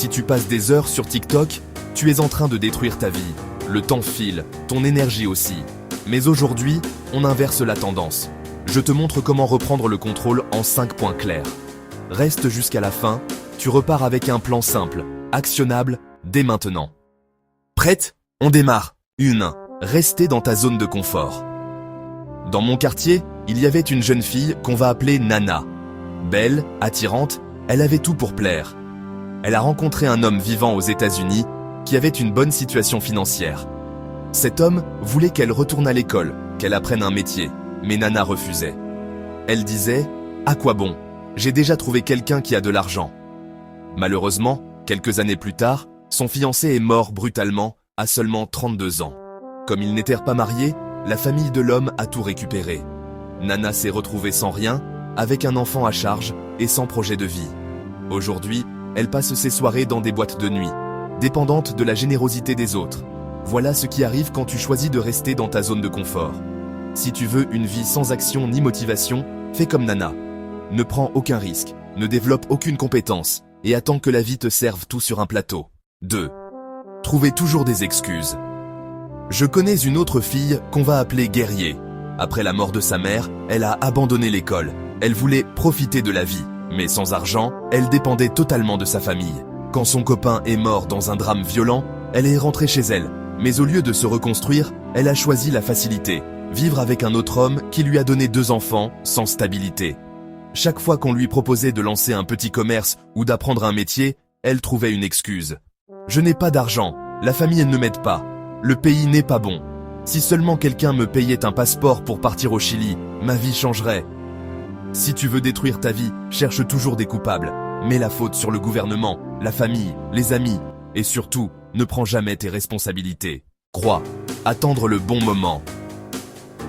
Si tu passes des heures sur TikTok, tu es en train de détruire ta vie. Le temps file, ton énergie aussi. Mais aujourd'hui, on inverse la tendance. Je te montre comment reprendre le contrôle en 5 points clairs. Reste jusqu'à la fin, tu repars avec un plan simple, actionnable, dès maintenant. Prête? On démarre. 1. Rester dans ta zone de confort. Dans mon quartier, il y avait une jeune fille qu'on va appeler Nana. Belle, attirante, elle avait tout pour plaire. Elle a rencontré un homme vivant aux États-Unis qui avait une bonne situation financière. Cet homme voulait qu'elle retourne à l'école, qu'elle apprenne un métier, mais Nana refusait. Elle disait « À quoi bon? J'ai déjà trouvé quelqu'un qui a de l'argent. » Malheureusement, quelques années plus tard, son fiancé est mort brutalement à seulement 32 ans. Comme ils n'étaient pas mariés, la famille de l'homme a tout récupéré. Nana s'est retrouvée sans rien, avec un enfant à charge et sans projet de vie. Aujourd'hui, elle passe ses soirées dans des boîtes de nuit, dépendante de la générosité des autres. Voilà ce qui arrive quand tu choisis de rester dans ta zone de confort. Si tu veux une vie sans action ni motivation, fais comme Nana. Ne prends aucun risque, ne développe aucune compétence et attends que la vie te serve tout sur un plateau. 2. Trouver toujours des excuses. Je connais une autre fille qu'on va appeler Guerrier. Après la mort de sa mère, elle a abandonné l'école. Elle voulait profiter de la vie, mais sans argent, elle dépendait totalement de sa famille. Quand son copain est mort dans un drame violent, elle est rentrée chez elle. Mais au lieu de se reconstruire, elle a choisi la facilité. Vivre avec un autre homme qui lui a donné 2 enfants sans stabilité. Chaque fois qu'on lui proposait de lancer un petit commerce ou d'apprendre un métier, elle trouvait une excuse. Je n'ai pas d'argent, la famille ne m'aide pas, le pays n'est pas bon. Si seulement quelqu'un me payait un passeport pour partir au Chili, ma vie changerait. Si tu veux détruire ta vie, cherche toujours des coupables. Mets la faute sur le gouvernement, la famille, les amis, et surtout, ne prends jamais tes responsabilités. Crois, attendre le bon moment.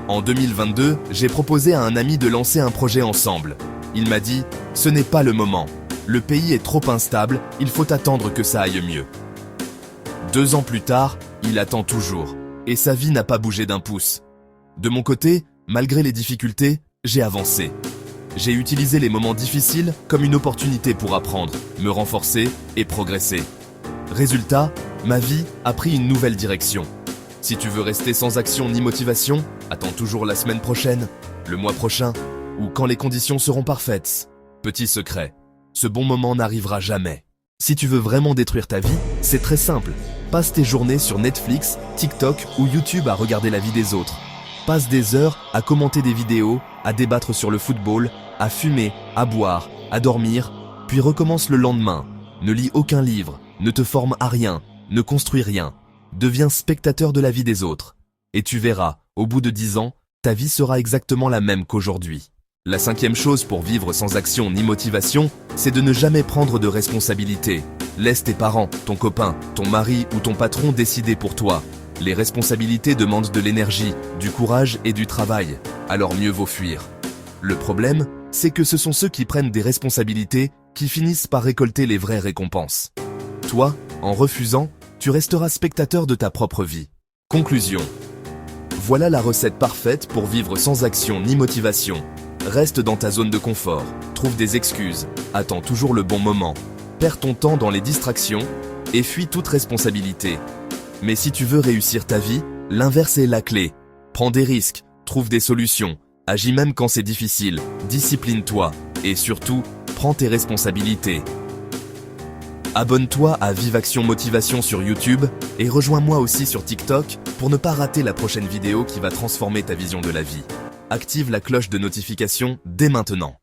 En 2022, j'ai proposé à un ami de lancer un projet ensemble. Il m'a dit « Ce n'est pas le moment. Le pays est trop instable, il faut attendre que ça aille mieux. » 2 ans plus tard, il attend toujours, et sa vie n'a pas bougé d'un pouce. De mon côté, malgré les difficultés, j'ai avancé. J'ai utilisé les moments difficiles comme une opportunité pour apprendre, me renforcer et progresser. Résultat, ma vie a pris une nouvelle direction. Si tu veux rester sans action ni motivation, attends toujours la semaine prochaine, le mois prochain, ou quand les conditions seront parfaites. Petit secret, ce bon moment n'arrivera jamais. Si tu veux vraiment détruire ta vie, c'est très simple. Passe tes journées sur Netflix, TikTok ou YouTube à regarder la vie des autres. Passe des heures à commenter des vidéos, à débattre sur le football, à fumer, à boire, à dormir, puis recommence le lendemain. Ne lis aucun livre, ne te forme à rien, ne construis rien. Deviens spectateur de la vie des autres. Et tu verras, au bout de 10 ans, ta vie sera exactement la même qu'aujourd'hui. La 5e chose pour vivre sans action ni motivation, c'est de ne jamais prendre de responsabilité. Laisse tes parents, ton copain, ton mari ou ton patron décider pour toi. Les responsabilités demandent de l'énergie, du courage et du travail, alors mieux vaut fuir. Le problème, c'est que ce sont ceux qui prennent des responsabilités qui finissent par récolter les vraies récompenses. Toi, en refusant, tu resteras spectateur de ta propre vie. Conclusion. Voilà la recette parfaite pour vivre sans action ni motivation. Reste dans ta zone de confort, trouve des excuses, attends toujours le bon moment, perds ton temps dans les distractions et fuis toute responsabilité. Mais si tu veux réussir ta vie, l'inverse est la clé. Prends des risques, trouve des solutions, agis même quand c'est difficile, discipline-toi et surtout, prends tes responsabilités. Abonne-toi à Vive Action Motivation sur YouTube et rejoins-moi aussi sur TikTok pour ne pas rater la prochaine vidéo qui va transformer ta vision de la vie. Active la cloche de notification dès maintenant.